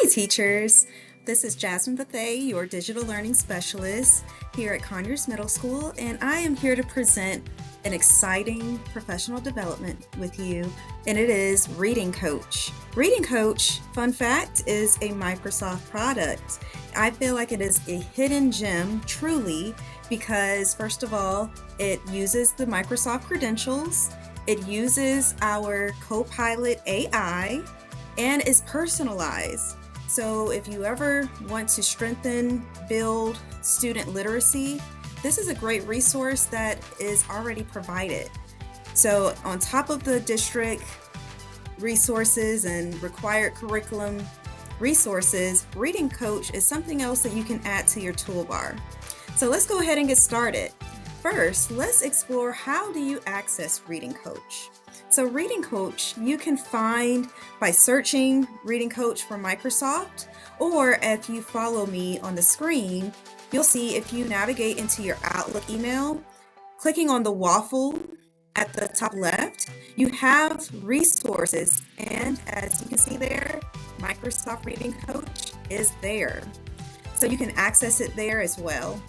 Hi, teachers. This is Jasmine Bethay, your digital learning specialist here at Conyers Middle School, and I am here to present an exciting professional development with you, and it is Reading Coach. Reading Coach, fun fact, is a Microsoft product. I feel like it is a hidden gem, truly, because first of all, it uses the Microsoft credentials, it uses our Copilot AI, and is personalized. So if you ever want to strengthen, build student literacy, this is a great resource that is already provided. So on top of the district resources and required curriculum resources, Reading Coach is something else that you can add to your toolbar. So let's go ahead and get started. First, let's explore how do you access Reading Coach. So Reading Coach, you can find by searching Reading Coach for Microsoft, or if you follow me on the screen, you'll see if you navigate into your Outlook email, clicking on the waffle at the top left, you have resources, and as you can see there, Microsoft Reading Coach is there. So you can access it there as well.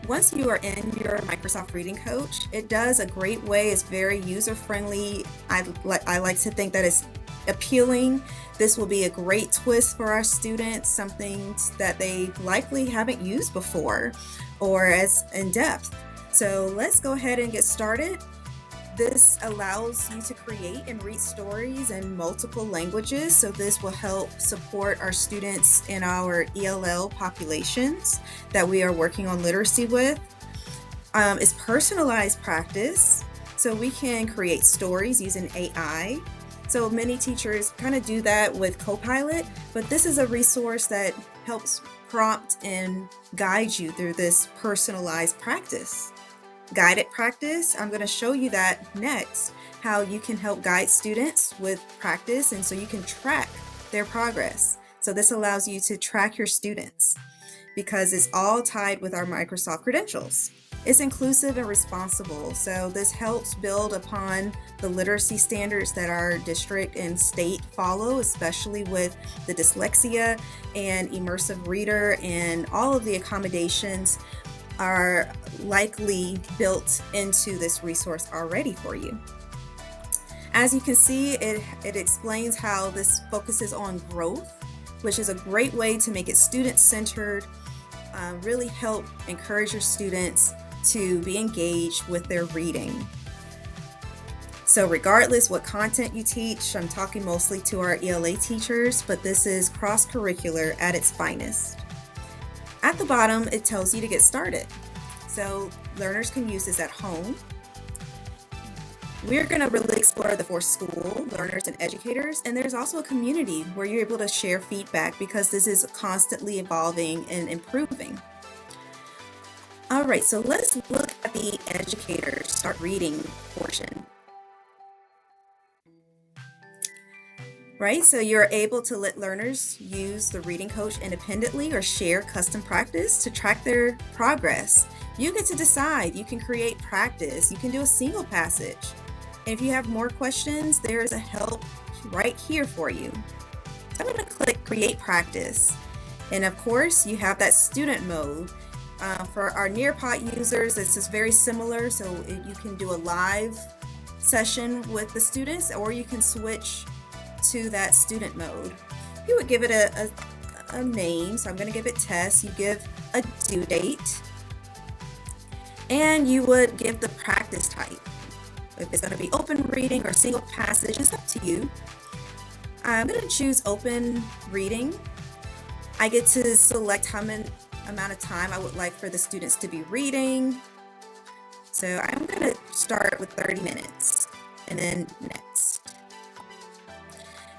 Once you are in your Microsoft Reading Coach, it does a great way. It's very user-friendly. I like to think that it's appealing. This will be a great twist for our students, something that they likely haven't used before or as in-depth. So let's go ahead and get started. This allows you to create and read stories in multiple languages, so this will help support our students in our ELL populations that we are working on literacy with. It's personalized practice, so we can create stories using AI. So many teachers kind of do that with Copilot, but this is a resource that helps prompt and guide you through this personalized practice. Guided practice, I'm going to show you that next, how you can help guide students with practice, and so you can track their progress. So this allows you to track your students because it's all tied with our Microsoft credentials. It's inclusive and responsible, so this helps build upon the literacy standards that our district and state follow, especially with the dyslexia and immersive reader, and all of the accommodations are likely built into this resource already for you. As you can see, it explains how this focuses on growth, which is a great way to make it student-centered, really help encourage your students to be engaged with their reading. So regardless what content you teach, I'm talking mostly to our ELA teachers, but this is cross-curricular at its finest. At the bottom, it tells you to get started. So learners can use this at home. We're going to really explore the for school, learners, and educators. And there's also a community where you're able to share feedback because this is constantly evolving and improving. All right, so let's look at the educators start reading portion. Right, so you're able to let learners use the Reading Coach independently or share custom practice to track their progress. You get to decide. You can create practice. You can do a single passage. And if you have more questions, there's a help right here for you. So I'm going to click Create Practice. And of course, you have that student mode. For our Nearpod users, this is very similar. So you can do a live session with the students, or you can switch to that student mode. You would give it a name, so I'm going to give it test. You give a due date, and you would give the practice type. If it's going to be open reading or single passage, it's up to you. I'm going to choose open reading. I get to select how many amount of time I would like for the students to be reading. So I'm going to start with 30 minutes and then next.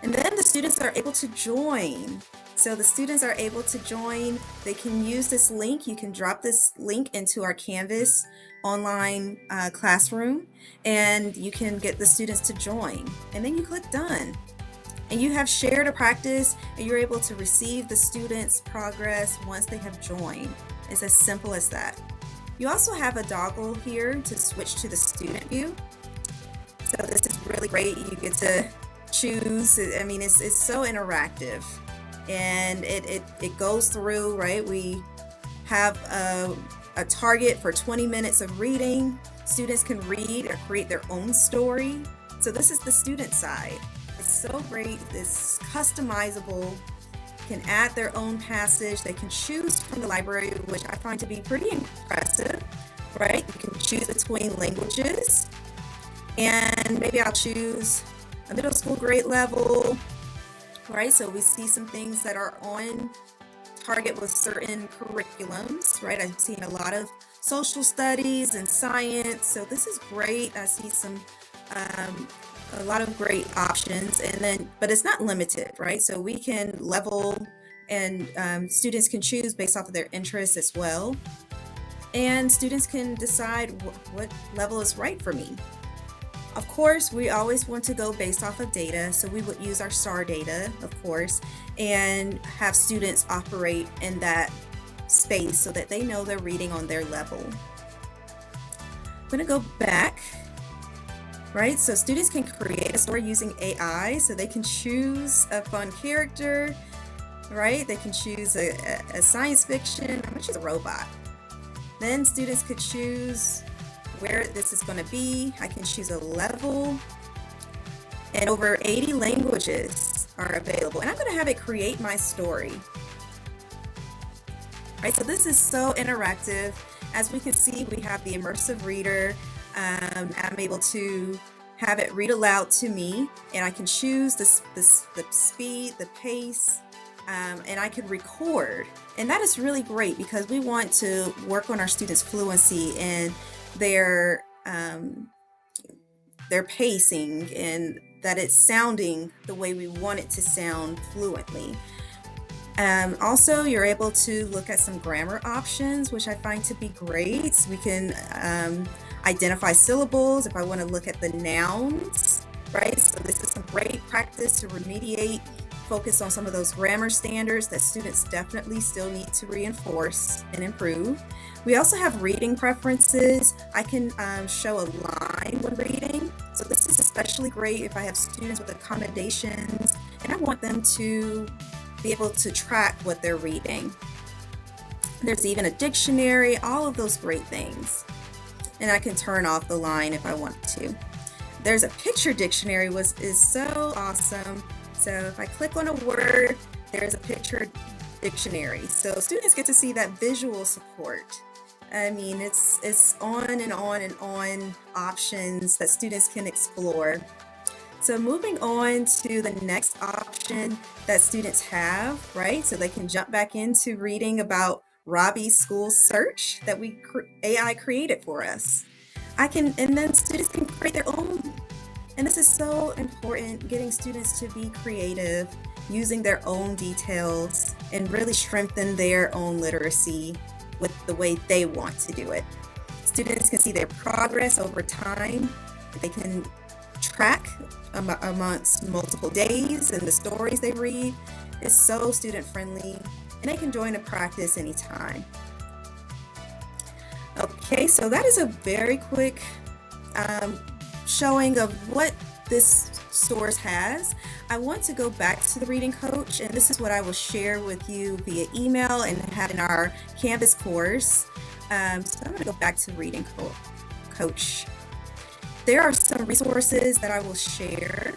And then the students are able to join. So the students are able to join. They can use this link. You can drop this link into our Canvas online classroom, and you can get the students to join. And then you click Done. And you have shared a practice, and you're able to receive the students' progress once they have joined. It's as simple as that. You also have a toggle here to switch to the student view. So this is really great. You get to choose. I mean, it's so interactive, and it goes through, right? We have a target for 20 minutes of reading. Students can read or create their own story. So this is the student side. It's so great. It's customizable. Can add their own passage. They can choose from the library, which I find to be pretty impressive, right? You can choose between languages, and maybe I'll choose a middle school grade level, right? So we see some things that are on target with certain curriculums, right? I've seen a lot of social studies and science, so this is great. I see a lot of great options, and then, but it's not limited, right? So we can level, and students can choose based off of their interests as well. And students can decide what level is right for me. Of course, we always want to go based off of data, so we would use our STAR data, of course, and have students operate in that space so that they know they're reading on their level. I'm going to go back, right? So students can create a story using AI, so they can choose a fun character, right? They can choose a science fiction. I'm going to choose a robot. Then students could choose where this is going to be. I can choose a level, and over 80 languages are available, and I'm going to have it create my story. Right, so this is so interactive. As we can see, we have the immersive reader. I'm able to have it read aloud to me, and I can choose the speed, the pace, and I can record. And that is really great because we want to work on our students' fluency and their pacing, and that it's sounding the way we want it to sound fluently. Also, you're able to look at some grammar options, which I find to be great. We can identify syllables if I want to look at the nouns, right? So this is some great practice to remediate, focus on some of those grammar standards that students definitely still need to reinforce and improve. We also have reading preferences. I can show a line when reading. So this is especially great if I have students with accommodations and I want them to be able to track what they're reading. There's even a dictionary, all of those great things. And I can turn off the line if I want to. There's a picture dictionary, which is so awesome. So if I click on a word, there's a picture dictionary. So students get to see that visual support. I mean, it's on and on and on options that students can explore. So moving on to the next option that students have, right? So they can jump back into reading about Robbie's School Search that AI created for us. And then students can create their own. And this is so important, getting students to be creative, using their own details, and really strengthen their own literacy with the way they want to do it. Students can see their progress over time. They can track amongst multiple days and the stories they read. It's so student friendly, and they can join a practice anytime. Okay, so that is a very quick showing of what this source has. I want to go back to the Reading Coach, and this is what I will share with you via email and have in our Canvas course. So I'm going to go back to Reading Coach. There are some resources that I will share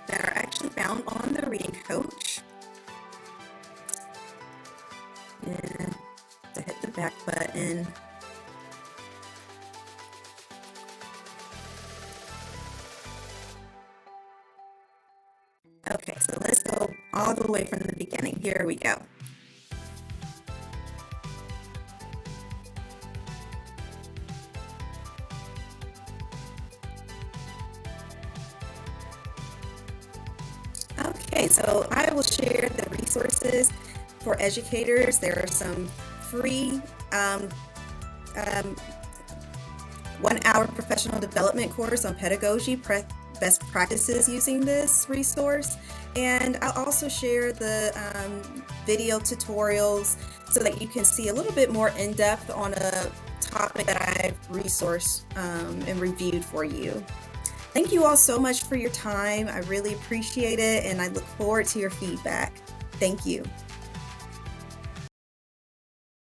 that are actually found on the Reading Coach. And to hit the back button. Okay, so let's go all the way from the beginning. Here we go. Okay, so I will share the resources for educators. There are some free 1-hour professional development course on pedagogy, best practices using this resource. And I'll also share the video tutorials so that you can see a little bit more in depth on a topic that I've resourced and reviewed for you. Thank you all so much for your time. I really appreciate it, and I look forward to your feedback. Thank you.